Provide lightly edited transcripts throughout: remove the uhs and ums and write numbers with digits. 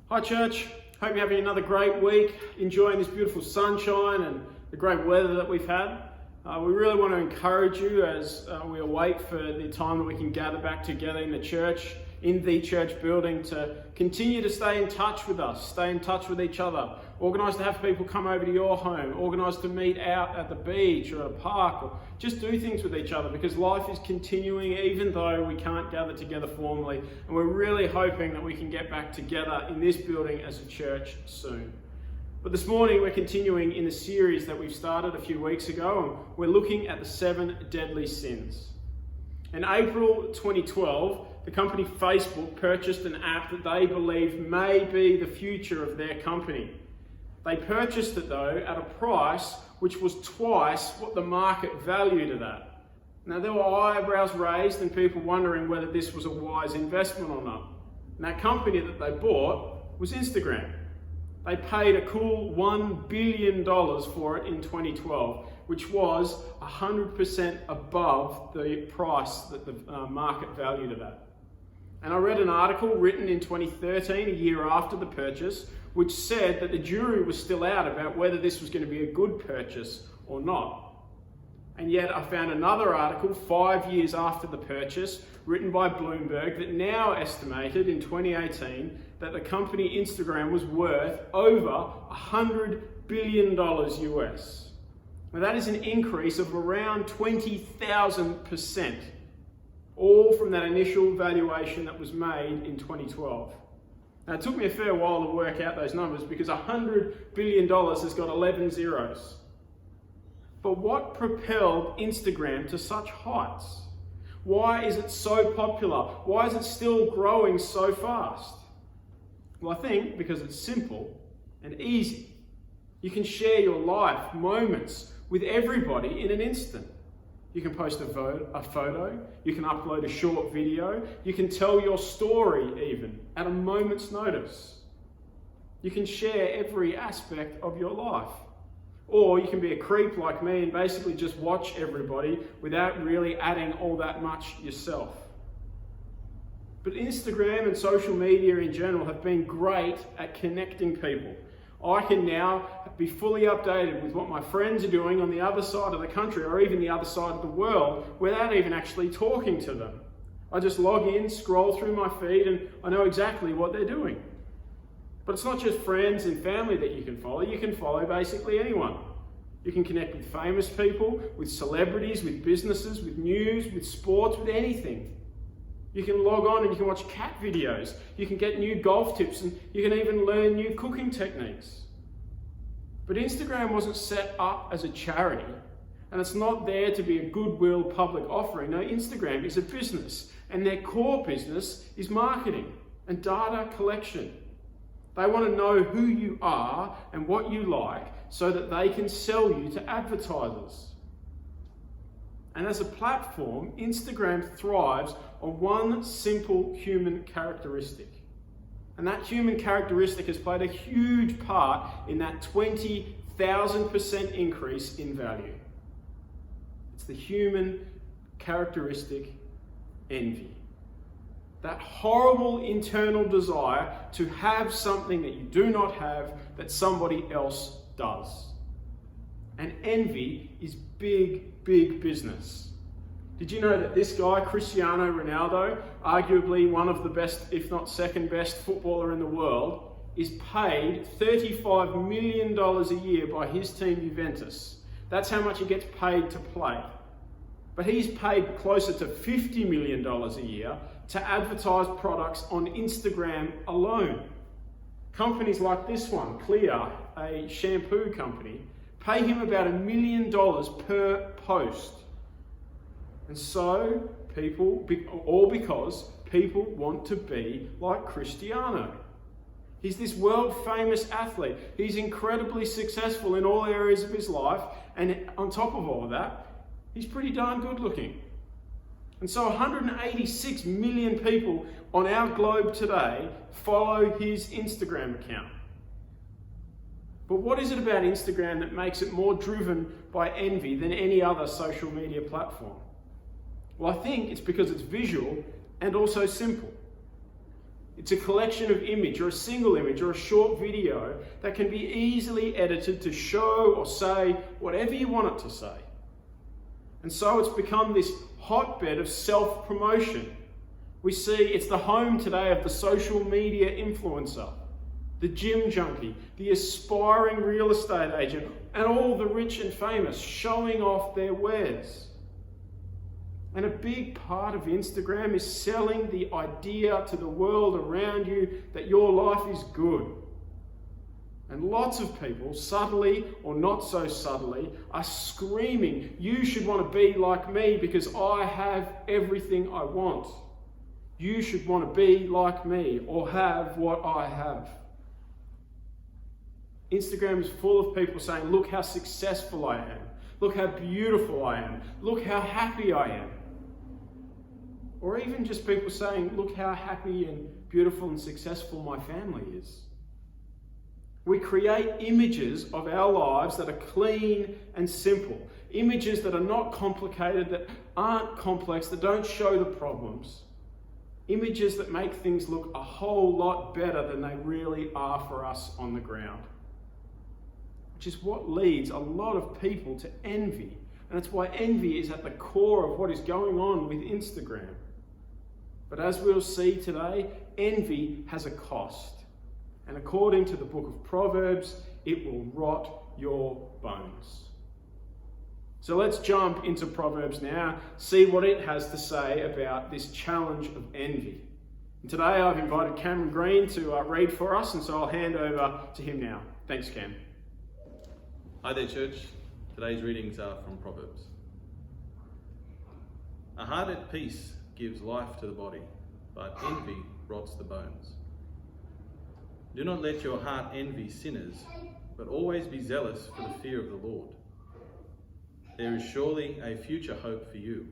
Hi church, hope you're having another great week, enjoying this beautiful sunshine and the great weather that we've had. We really want to encourage you as we await for the time that we can gather back together in the church building, to continue to stay in touch with us, stay in touch with each other, organise to have people come over to your home, organise to meet out at the beach or at a park, or just do things with each other, because life is continuing even though we can't gather together formally, and we're really hoping that we can get back together in this building as a church soon. But this morning we're continuing in the series that we've started a few weeks ago, and we're looking at the 7 deadly sins. In April 2012, the company Facebook purchased an app that they believe may be the future of their company. They purchased it though at a price which was twice what the market valued it at. Now there were eyebrows raised and people wondering whether this was a wise investment or not. And that company that they bought was Instagram. They paid a cool $1 billion for it in 2012, which was 100% above the price that the market valued it at. And I read an article written in 2013, a year after the purchase, which said that the jury was still out about whether this was going to be a good purchase or not. And yet I found another article 5 years after the purchase, written by Bloomberg, that now estimated in 2018 that the company Instagram was worth over $100 billion US. Now that is an increase of around 20,000%, all from that initial valuation that was made in 2012. Now it took me a fair while to work out those numbers, because $100 billion has got 11 zeros. But what propelled Instagram to such heights? Why is it so popular? Why is it still growing so fast? Well, I think because it's simple and easy. You can share your life moments with everybody in an instant. You can post a photo, you can upload a short video, you can tell your story even at a moment's notice. You can share every aspect of your life. Or you can be a creep like me and basically just watch everybody without really adding all that much yourself. But Instagram and social media in general have been great at connecting people. I can now be fully updated with what my friends are doing on the other side of the country or even the other side of the world without even actually talking to them. I just log in, scroll through my feed, and I know exactly what they're doing. But it's not just friends and family that you can follow basically anyone. You can connect with famous people, with celebrities, with businesses, with news, with sports, with anything. You can log on and you can watch cat videos. You can get new golf tips, and you can even learn new cooking techniques. But Instagram wasn't set up as a charity, and it's not there to be a goodwill public offering. No, Instagram is a business, and their core business is marketing and data collection. They want to know who you are and what you like so that they can sell you to advertisers. And as a platform, Instagram thrives on one simple human characteristic. And that human characteristic has played a huge part in that 20,000% increase in value. It's the human characteristic envy. That horrible internal desire to have something that you do not have that somebody else does. And envy is big, big business. Did you know that this guy, Cristiano Ronaldo, arguably one of the best, if not second best footballer in the world, is paid $35 million a year by his team Juventus? That's how much he gets paid to play. But he's paid closer to $50 million a year to advertise products on Instagram alone. Companies like this one, Clear, a shampoo company, pay him about $1 million per post. And so all because people want to be like Cristiano. He's this world famous athlete. He's incredibly successful in all areas of his life. And on top of all of that, he's pretty darn good looking. And so 186 million people on our globe today follow his Instagram account. But what is it about Instagram that makes it more driven by envy than any other social media platform? Well, I think it's because it's visual and also simple. It's a collection of image or a single image or a short video that can be easily edited to show or say whatever you want it to say. And so it's become this hotbed of self-promotion. We see it's the home today of the social media influencer, the gym junkie, the aspiring real estate agent, and all the rich and famous showing off their wares. And a big part of Instagram is selling the idea to the world around you that your life is good. And lots of people, subtly or not so subtly, are screaming, "You should want to be like me because I have everything I want. You should want to be like me or have what I have." Instagram is full of people saying, "Look how successful I am. Look how beautiful I am. Look how happy I am." Or even just people saying, "Look how happy and beautiful and successful my family is." We create images of our lives that are clean and simple. Images that are not complicated, that aren't complex, that don't show the problems. Images that make things look a whole lot better than they really are for us on the ground. Which is what leads a lot of people to envy. And it's why envy is at the core of what is going on with Instagram. But as we'll see today, envy has a cost. And according to the book of Proverbs, it will rot your bones. So let's jump into Proverbs now, see what it has to say about this challenge of envy. And today I've invited Cameron Green to read for us, and so I'll hand over to him now. Thanks, Cam. Hi there, church. Today's readings are from Proverbs. A heart at peace gives life to the body, but envy rots the bones. Do not let your heart envy sinners, but always be zealous for the fear of the Lord. There is surely a future hope for you,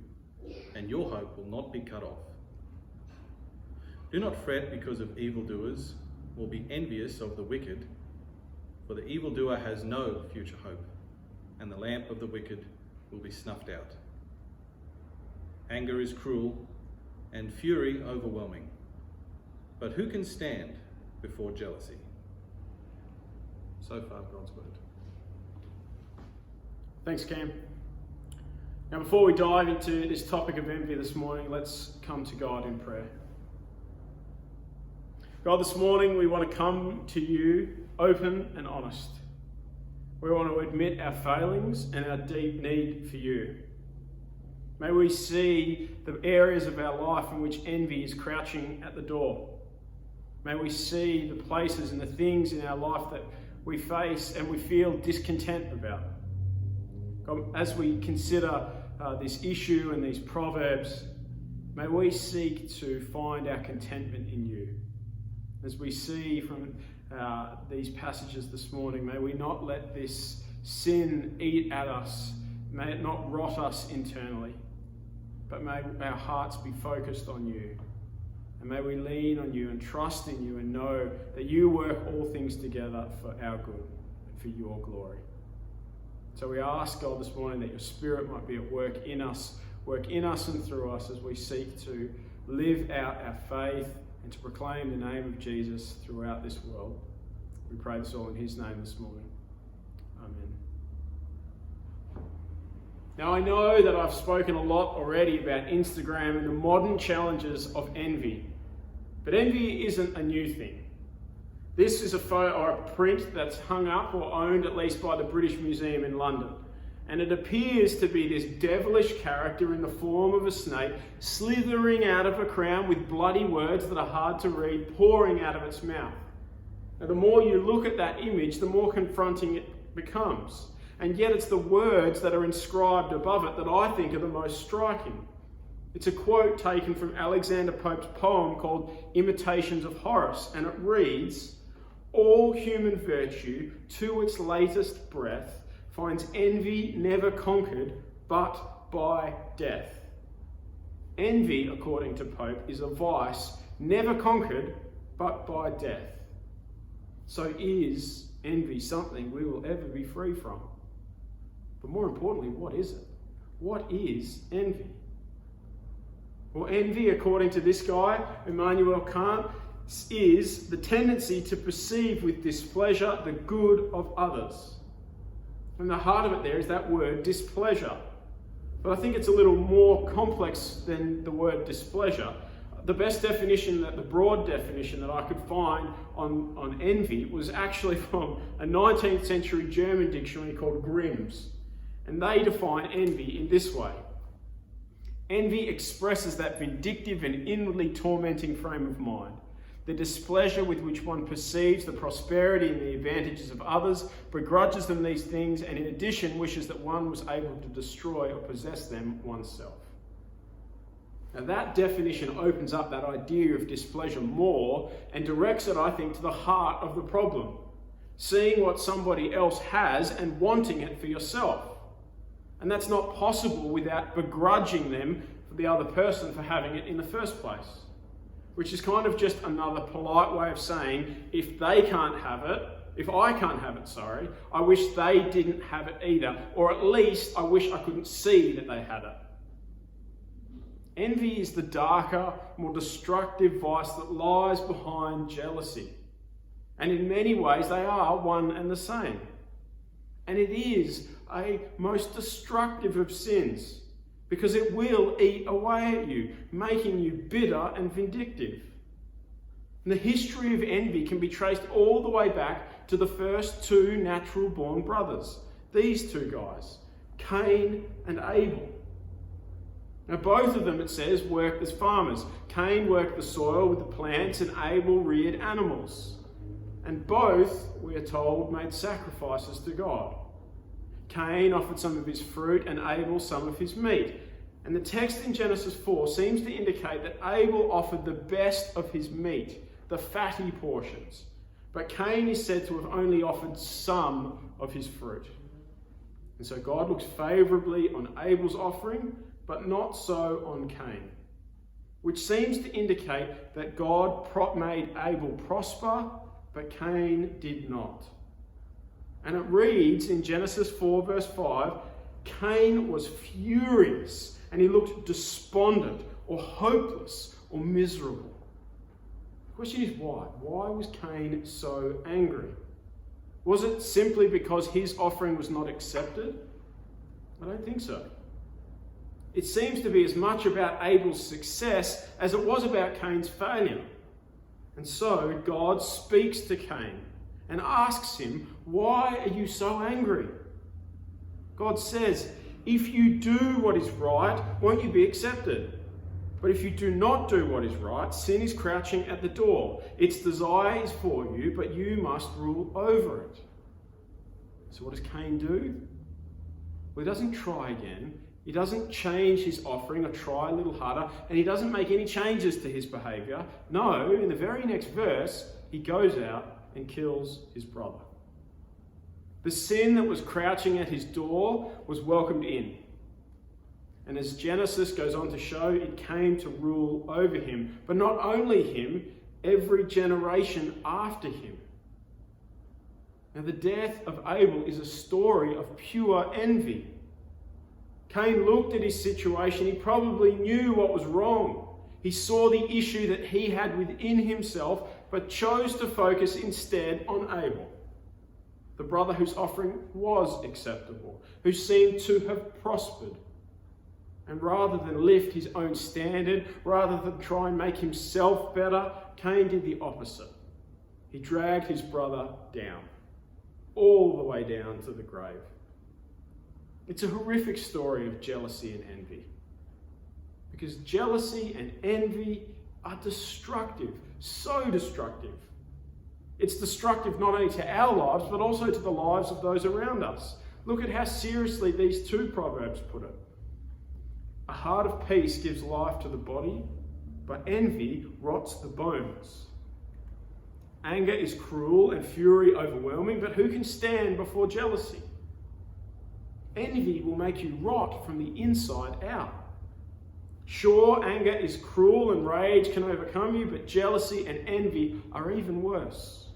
and your hope will not be cut off. Do not fret because of evildoers, or be envious of the wicked, for the evildoer has no future hope, and the lamp of the wicked will be snuffed out. Anger is cruel, and fury overwhelming. But who can stand before jealousy? So far, God's word. Thanks, Cam. Now, before we dive into this topic of envy this morning, let's come to God in prayer. God, this morning we want to come to you open and honest. We want to admit our failings and our deep need for you. May we see the areas of our life in which envy is crouching at the door. May we see the places and the things in our life that we face and we feel discontent about. God, as we consider this issue and these proverbs, may we seek to find our contentment in you. As we see from these passages this morning, may we not let this sin eat at us. May it not rot us internally, but may our hearts be focused on you. And may we lean on you and trust in you and know that you work all things together for our good and for your glory. So we ask, God, this morning that your Spirit might be at work in us and through us as we seek to live out our faith and to proclaim the name of Jesus throughout this world. We pray this all in his name this morning. Amen. Now, I know that I've spoken a lot already about Instagram and the modern challenges of envy, but envy isn't a new thing. This is a photo or a print that's hung up or owned at least by the British Museum in London. And it appears to be this devilish character in the form of a snake slithering out of a crown with bloody words that are hard to read pouring out of its mouth. Now, the more you look at that image, the more confronting it becomes. And yet it's the words that are inscribed above it that I think are the most striking. It's a quote taken from Alexander Pope's poem called Imitations of Horace, and it reads, "All human virtue, to its latest breath, finds envy never conquered, but by death." Envy, according to Pope, is a vice never conquered, but by death. So is envy something we will ever be free from? But more importantly, what is it? What is envy? Well, envy, according to this guy, Immanuel Kant, is the tendency to perceive with displeasure the good of others. And the heart of it there is that word displeasure. But I think it's a little more complex than the word displeasure. The best definition, the broad definition that I could find on envy was actually from a 19th century German dictionary called Grimm's. And they define envy in this way. Envy expresses that vindictive and inwardly tormenting frame of mind, the displeasure with which one perceives the prosperity and the advantages of others, begrudges them these things, and in addition wishes that one was able to destroy or possess them oneself. Now that definition opens up that idea of displeasure more and directs it, I think, to the heart of the problem. Seeing what somebody else has and wanting it for yourself. And that's not possible without begrudging them for the other person for having it in the first place. Which is kind of just another polite way of saying, if they can't have it, if I can't have it, I wish they didn't have it either. Or at least I wish I couldn't see that they had it. Envy is the darker, more destructive vice that lies behind jealousy. And in many ways they are one and the same. And it is a most destructive of sins because it will eat away at you, making you bitter and vindictive. And the history of envy can be traced all the way back to the first two natural-born brothers, these two guys, Cain and Abel. Now both of them, it says, worked as farmers. Cain worked the soil with the plants and Abel reared animals. And both, we are told, made sacrifices to God. Cain offered some of his fruit and Abel some of his meat. And the text in Genesis 4 seems to indicate that Abel offered the best of his meat, the fatty portions. But Cain is said to have only offered some of his fruit. And so God looks favourably on Abel's offering, but not so on Cain. Which seems to indicate that God made Abel prosper, but Cain did not. And it reads in Genesis 4 verse 5, Cain was furious and he looked despondent or hopeless or miserable. The question is why? Why was Cain so angry? Was it simply because his offering was not accepted? I don't think so. It seems to be as much about Abel's success as it was about Cain's failure. And so God speaks to Cain and asks him, why are you so angry? God says, if you do what is right, won't you be accepted? But if you do not do what is right, sin is crouching at the door. Its desire is for you, but you must rule over it. So what does Cain do? Well, he doesn't try again. He doesn't change his offering or try a little harder, and he doesn't make any changes to his behaviour. No, in the very next verse, he goes out and kills his brother. The sin that was crouching at his door was welcomed in. And as Genesis goes on to show, it came to rule over him. But not only him, every generation after him. Now the death of Abel is a story of pure envy. Cain looked at his situation. He probably knew what was wrong. He saw the issue that he had within himself, but chose to focus instead on Abel, the brother whose offering was acceptable, who seemed to have prospered. And rather than lift his own standard, rather than try and make himself better, Cain did the opposite. He dragged his brother down, all the way down to the grave. It's a horrific story of jealousy and envy. Because jealousy and envy are destructive, so destructive. It's destructive not only to our lives, but also to the lives of those around us. Look at how seriously these two Proverbs put it. A heart of peace gives life to the body, but envy rots the bones. Anger is cruel and fury overwhelming, but who can stand before jealousy? Envy will make you rot from the inside out. Sure, anger is cruel and rage can overcome you, but jealousy and envy are even worse.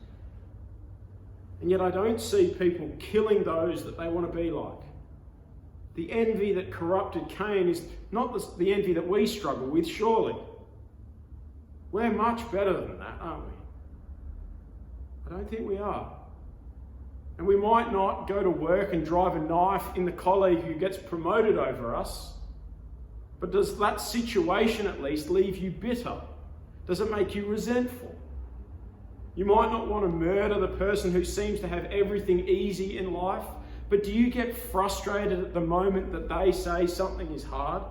And yet I don't see people killing those that they want to be like. The envy that corrupted Cain is not the envy that we struggle with, surely. We're much better than that, aren't we? I don't think we are. And we might not go to work and drive a knife in the colleague who gets promoted over us, but does that situation at least leave you bitter? Does it make you resentful? You might not want to murder the person who seems to have everything easy in life, but do you get frustrated at the moment that they say something is hard?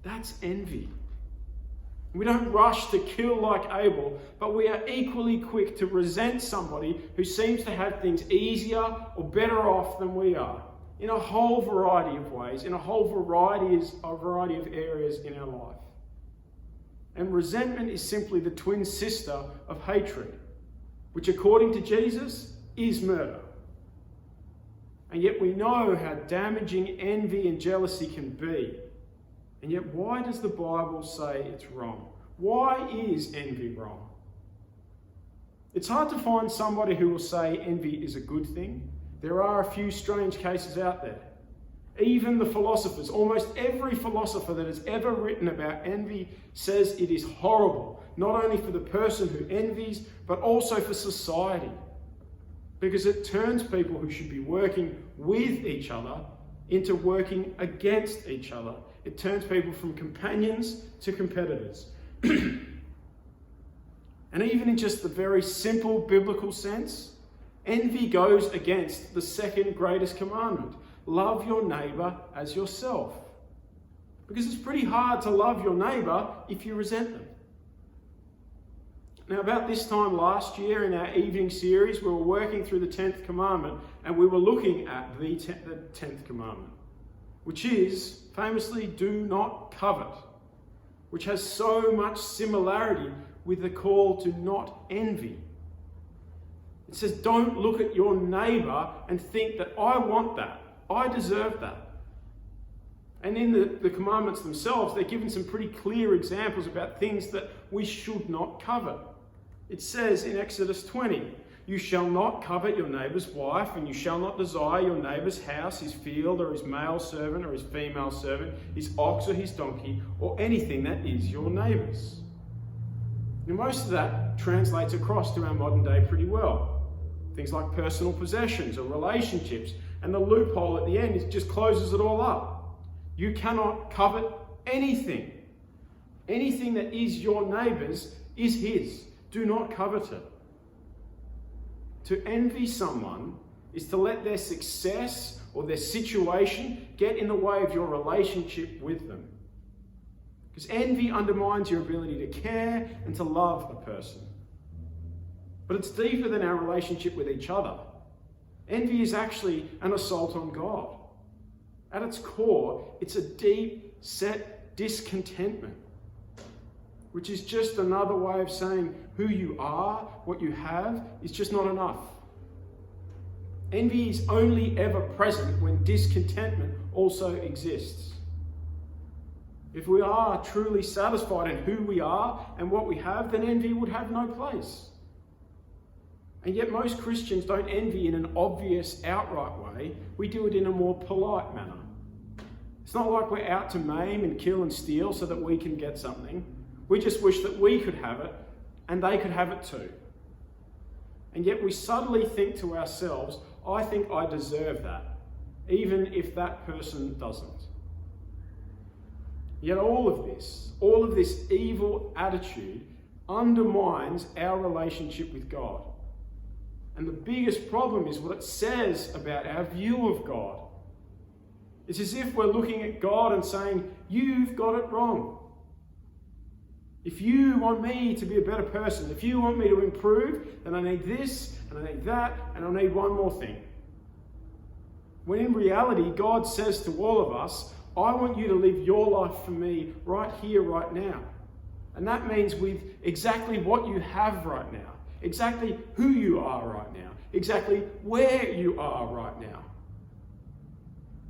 That's envy. We don't rush to kill like Abel, but we are equally quick to resent somebody who seems to have things easier or better off than we are, in a whole variety of ways, in a whole variety of areas in our life. And resentment is simply the twin sister of hatred, which according to Jesus is murder. And yet we know how damaging envy and jealousy can be. And yet why does the Bible say it's wrong? Why is envy wrong? It's hard to find somebody who will say envy is a good thing. There are a few strange cases out there. Even the philosophers, almost every philosopher that has ever written about envy says it is horrible, not only for the person who envies, but also for society. Because it turns people who should be working with each other into working against each other. It turns people from companions to competitors. And even in just the very simple biblical sense, envy goes against the second greatest commandment. Love your neighbour as yourself. Because it's pretty hard to love your neighbour if you resent them. Now, about this time last year in our evening series, we were working through the 10th commandment, and we were looking at the 10th commandment, which is famously, do not covet, which has so much similarity with the call to not envy. It says, don't look at your neighbour and think that I want that, I deserve that. And in the commandments themselves, they're given some pretty clear examples about things that we should not covet. It says in Exodus 20, you shall not covet your neighbour's wife, and you shall not desire your neighbour's house, his field, or his male servant, or his female servant, his ox or his donkey, or anything that is your neighbour's. Now, most of that translates across to our modern day pretty well. Things like personal possessions or relationships, and the loophole at the end just closes it all up. You cannot covet anything. Anything that is your neighbour's is his. Do not covet it. To envy someone is to let their success or their situation get in the way of your relationship with them. Because envy undermines your ability to care and to love a person. But it's deeper than our relationship with each other. Envy is actually an assault on God. At its core, it's a deep-set discontentment, which is just another way of saying who you are, what you have, is just not enough. Envy is only ever present when discontentment also exists. If we are truly satisfied in who we are and what we have, then envy would have no place. And yet most Christians don't envy in an obvious, outright way. We do it in a more polite manner. It's not like we're out to maim and kill and steal so that we can get something. We just wish that we could have it and they could have it too. And yet we subtly think to ourselves, I think I deserve that, even if that person doesn't. Yet all of this evil attitude undermines our relationship with God. And the biggest problem is what it says about our view of God. It's as if we're looking at God and saying, you've got it wrong. If you want me to be a better person, if you want me to improve, then I need this, and I need that, and I need one more thing. When in reality, God says to all of us, I want you to live your life for me right here, right now. And that means with exactly what you have right now, exactly who you are right now, exactly where you are right now.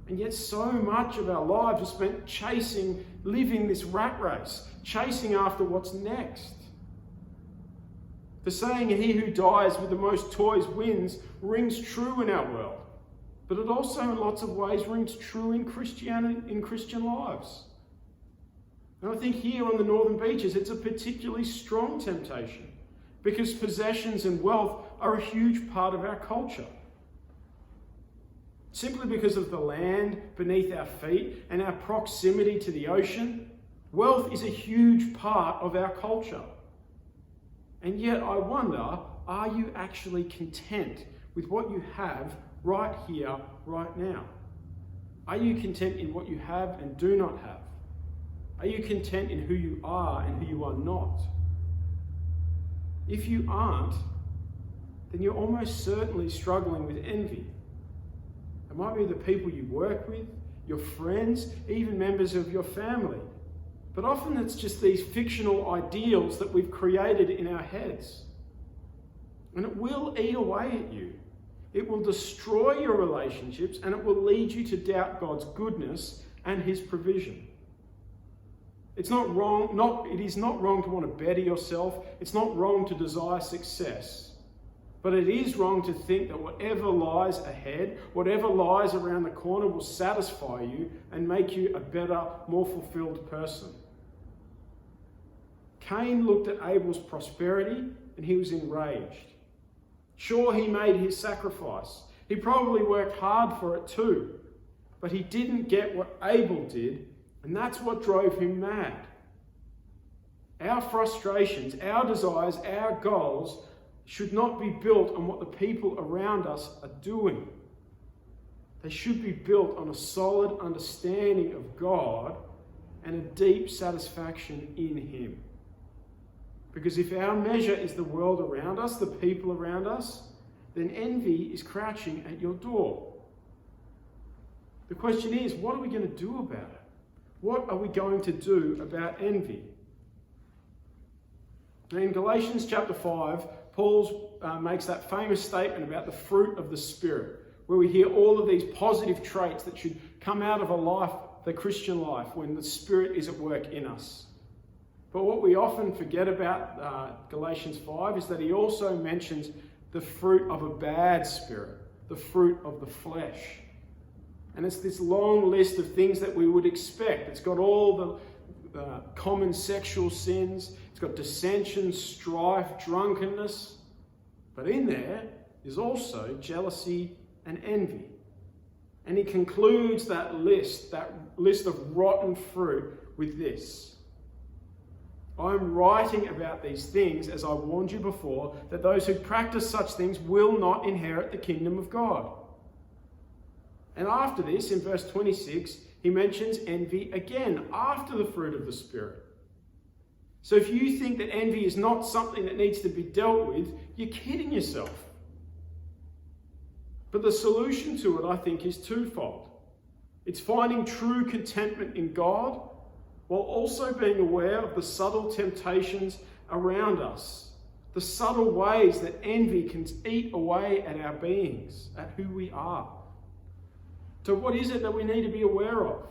And yet so much of our lives are spent living this rat race, chasing after what's next. The saying, he who dies with the most toys wins, rings true in our world. But it also in lots of ways rings true in Christianity, in Christian lives. And I think here on the northern beaches, it's a particularly strong temptation because possessions and wealth are a huge part of our culture. Simply because of the land beneath our feet and our proximity to the ocean, wealth is a huge part of our culture. And yet I wonder, are you actually content with what you have right here, right now? Are you content in what you have and do not have? Are you content in who you are and who you are not? If you aren't, then you're almost certainly struggling with envy. It might be the people you work with, your friends, even members of your family. But often it's just these fictional ideals that we've created in our heads. And it will eat away at you. It will destroy your relationships and it will lead you to doubt God's goodness and his provision. It is not wrong to want to better yourself. It's not wrong to desire success. But it is wrong to think that whatever lies ahead, whatever lies around the corner will satisfy you and make you a better, more fulfilled person. Cain looked at Abel's prosperity and he was enraged. Sure, he made his sacrifice. He probably worked hard for it too. But he didn't get what Abel did, and that's what drove him mad. Our frustrations, our desires, our goals should not be built on what the people around us are doing. They should be built on a solid understanding of God and a deep satisfaction in him. Because if our measure is the world around us, the people around us, then envy is crouching at your door. The question is, what are we going to do about it? What are we going to do about envy? Now in Galatians chapter 5, Paul makes that famous statement about the fruit of the Spirit, where we hear all of these positive traits that should come out of a life, the Christian life, when the Spirit is at work in us. But what we often forget about Galatians 5 is that he also mentions the fruit of a bad spirit, the fruit of the flesh. And it's this long list of things that we would expect. It's got all the common sexual sins. It's got dissension, strife, drunkenness. But in there is also jealousy and envy. And he concludes that list of rotten fruit with this: I'm writing about these things, as I warned you before, that those who practice such things will not inherit the kingdom of God. And after this, in verse 26, he mentions envy again, after the fruit of the Spirit. So if you think that envy is not something that needs to be dealt with, you're kidding yourself. But the solution to it, I think, is twofold. It's finding true contentment in God, while also being aware of the subtle temptations around us, the subtle ways that envy can eat away at our beings, at who we are. So what is it that we need to be aware of?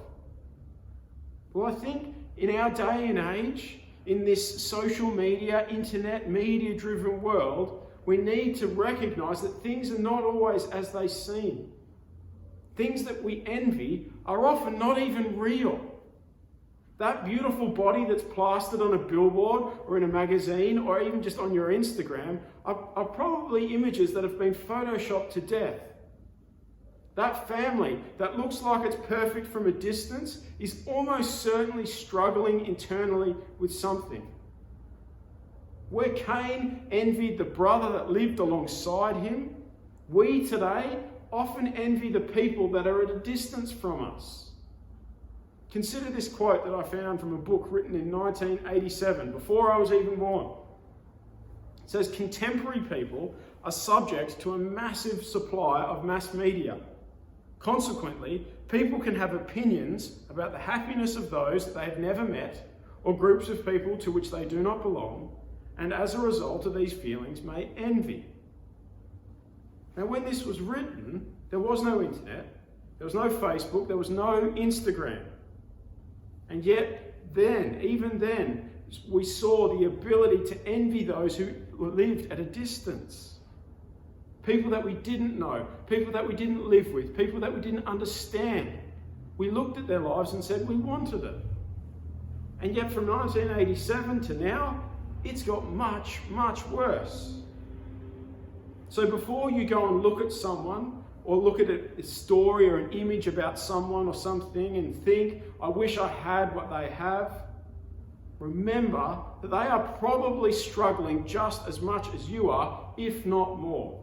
Well, I think in our day and age, in this social media, internet, media-driven world, we need to recognise that things are not always as they seem. Things that we envy are often not even real. That beautiful body that's plastered on a billboard or in a magazine or even just on your Instagram are probably images that have been photoshopped to death. That family that looks like it's perfect from a distance is almost certainly struggling internally with something. Where Cain envied the brother that lived alongside him, we today often envy the people that are at a distance from us. Consider this quote that I found from a book written in 1987, before I was even born. It says, contemporary people are subject to a massive supply of mass media. Consequently, people can have opinions about the happiness of those that they have never met or groups of people to which they do not belong, and as a result of these feelings may envy. Now, when this was written, there was no internet, there was no Facebook, there was no Instagram. And yet even then, we saw the ability to envy those who lived at a distance. People that we didn't know, people that we didn't live with, people that we didn't understand. We looked at their lives and said we wanted it. And yet from 1987 to now, it's got much, much worse. So before you go and look at someone, or look at a story or an image about someone or something and think, I wish I had what they have, remember that they are probably struggling just as much as you are, if not more.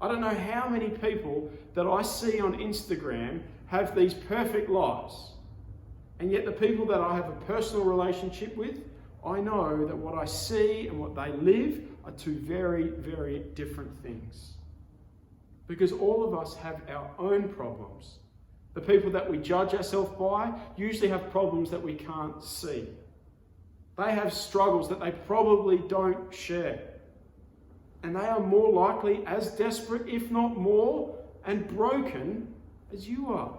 I don't know how many people that I see on Instagram have these perfect lives. And yet the people that I have a personal relationship with, I know that what I see and what they live are two very, very different things. Because all of us have our own problems. The people that we judge ourselves by usually have problems that we can't see. They have struggles that they probably don't share. And they are more likely as desperate, if not more, and broken as you are.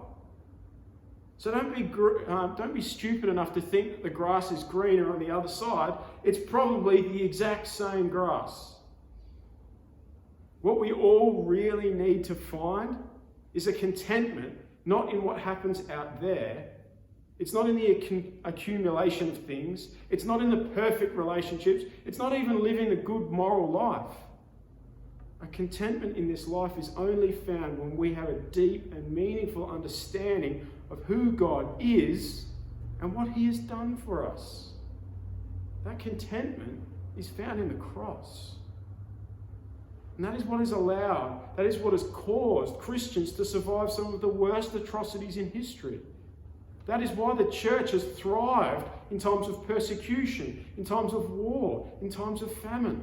So don't be stupid enough to think that the grass is greener on the other side. It's probably the exact same grass. What we all really need to find is a contentment, not in what happens out there. It's not in the accumulation of things. It's not in the perfect relationships. It's not even living a good moral life. A contentment in this life is only found when we have a deep and meaningful understanding of who God is and what He has done for us. That contentment is found in the cross. And that is what is allowed, that is what has caused Christians to survive some of the worst atrocities in history. That is why the church has thrived in times of persecution, in times of war, in times of famine.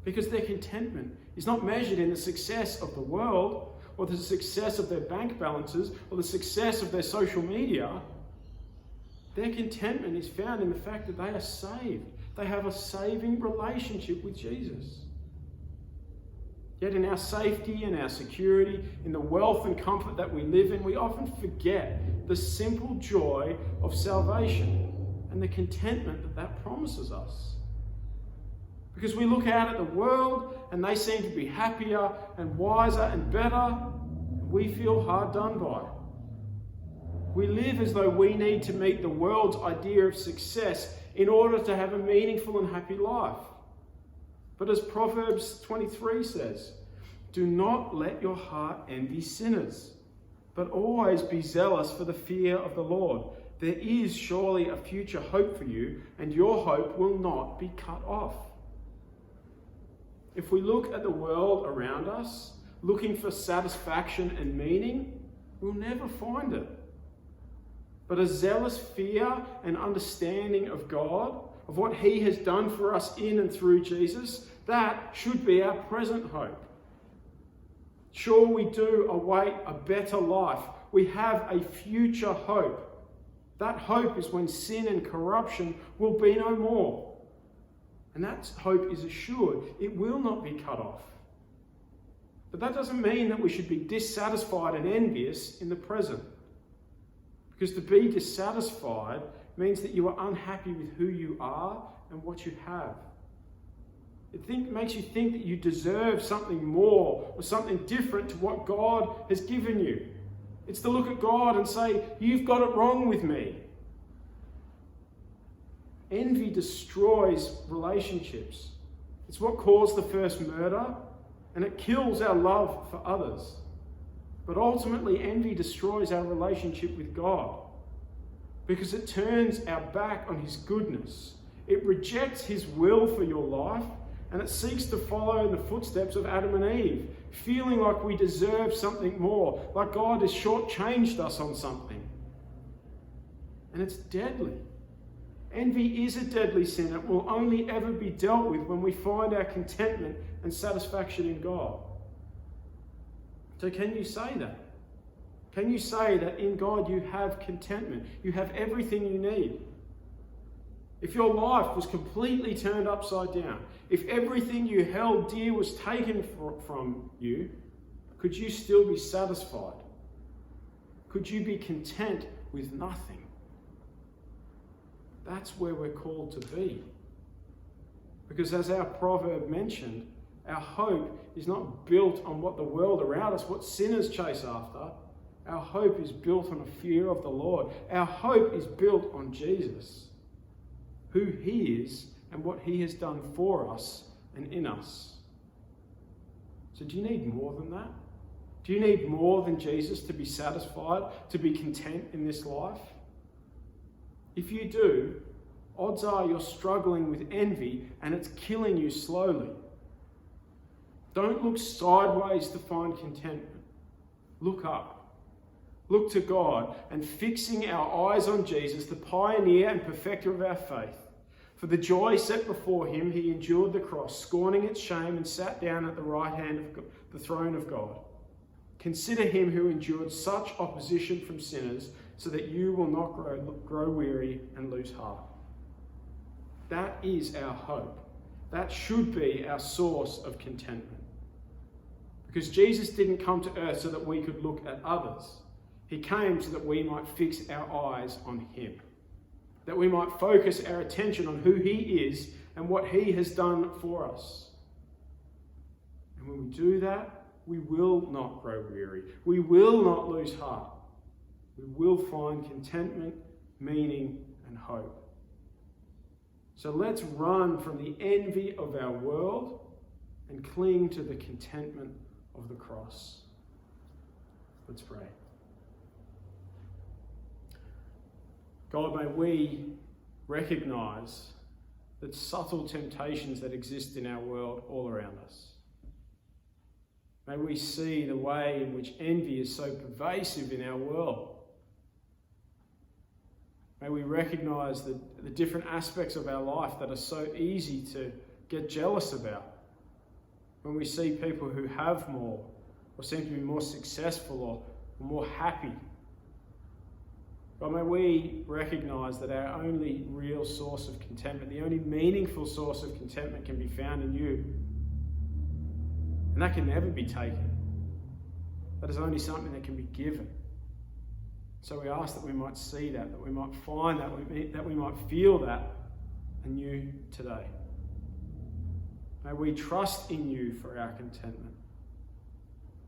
Because their contentment is not measured in the success of the world, or the success of their bank balances, or the success of their social media. Their contentment is found in the fact that they are saved. They have a saving relationship with Jesus. Yet in our safety and our security, in the wealth and comfort that we live in, we often forget the simple joy of salvation and the contentment that that promises us. Because we look out at the world and they seem to be happier and wiser and better, we feel hard done by. We live as though we need to meet the world's idea of success in order to have a meaningful and happy life. But as Proverbs 23 says, do not let your heart envy sinners, but always be zealous for the fear of the Lord. There is surely a future hope for you, and your hope will not be cut off. If we look at the world around us, looking for satisfaction and meaning, we'll never find it. But a zealous fear and understanding of God, of what He has done for us in and through Jesus, that should be our present hope. Sure, we do await a better life. We have a future hope. That hope is when sin and corruption will be no more. And that hope is assured. It will not be cut off. But that doesn't mean that we should be dissatisfied and envious in the present. Because to be dissatisfied means that you are unhappy with who you are and what you have. It makes you think that you deserve something more or something different to what God has given you. It's to look at God and say, you've got it wrong with me. Envy destroys relationships. It's what caused the first murder, and it kills our love for others. But ultimately, envy destroys our relationship with God because it turns our back on His goodness. It rejects His will for your life, and it seeks to follow in the footsteps of Adam and Eve, feeling like we deserve something more, like God has shortchanged us on something. And it's deadly. Envy is a deadly sin. It will only ever be dealt with when we find our contentment and satisfaction in God. So can you say that? Can you say that in God you have contentment? You have everything you need? If your life was completely turned upside down, if everything you held dear was taken from you, could you still be satisfied? Could you be content with nothing? That's where we're called to be. Because as our proverb mentioned, our hope is not built on what the world around us, what sinners chase after. Our hope is built on a fear of the Lord. Our hope is built on Jesus, who he is and what he has done for us and in us. So do you need more than that? Do you need more than Jesus to be satisfied, to be content in this life? If you do, odds are you're struggling with envy and it's killing you slowly. Don't look sideways to find contentment. Look up. Look to God and fixing our eyes on Jesus, the pioneer and perfecter of our faith. For the joy set before him, he endured the cross, scorning its shame, and sat down at the right hand of the throne of God. Consider him who endured such opposition from sinners, so that you will not grow weary and lose heart. That is our hope. That should be our source of contentment. Because Jesus didn't come to earth so that we could look at others. He came so that we might fix our eyes on him. That we might focus our attention on who he is and what he has done for us. And when we do that, we will not grow weary. We will not lose heart. We will find contentment, meaning, and hope. So let's run from the envy of our world and cling to the contentment of the cross. Let's pray. God, may we recognize the subtle temptations that exist in our world all around us. May we see the way in which envy is so pervasive in our world. May we recognize the different aspects of our life that are so easy to get jealous about. When we see people who have more, or seem to be more successful, or more happy. But may we recognize that our only real source of contentment, the only meaningful source of contentment, can be found in you. And that can never be taken. That is only something that can be given. So we ask that we might see that we might find that we might feel that anew today. May we trust in you for our contentment.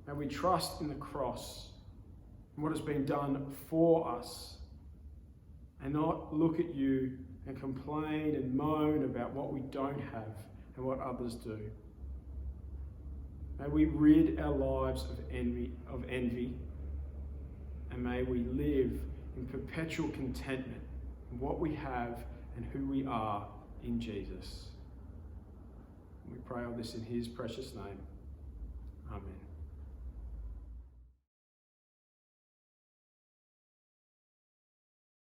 May we trust in the cross and what has been done for us, and not look at you and complain and moan about what we don't have and what others do. May we rid our lives of envy, and may we live in perpetual contentment in what we have and who we are in Jesus. We pray all this in his precious name. Amen.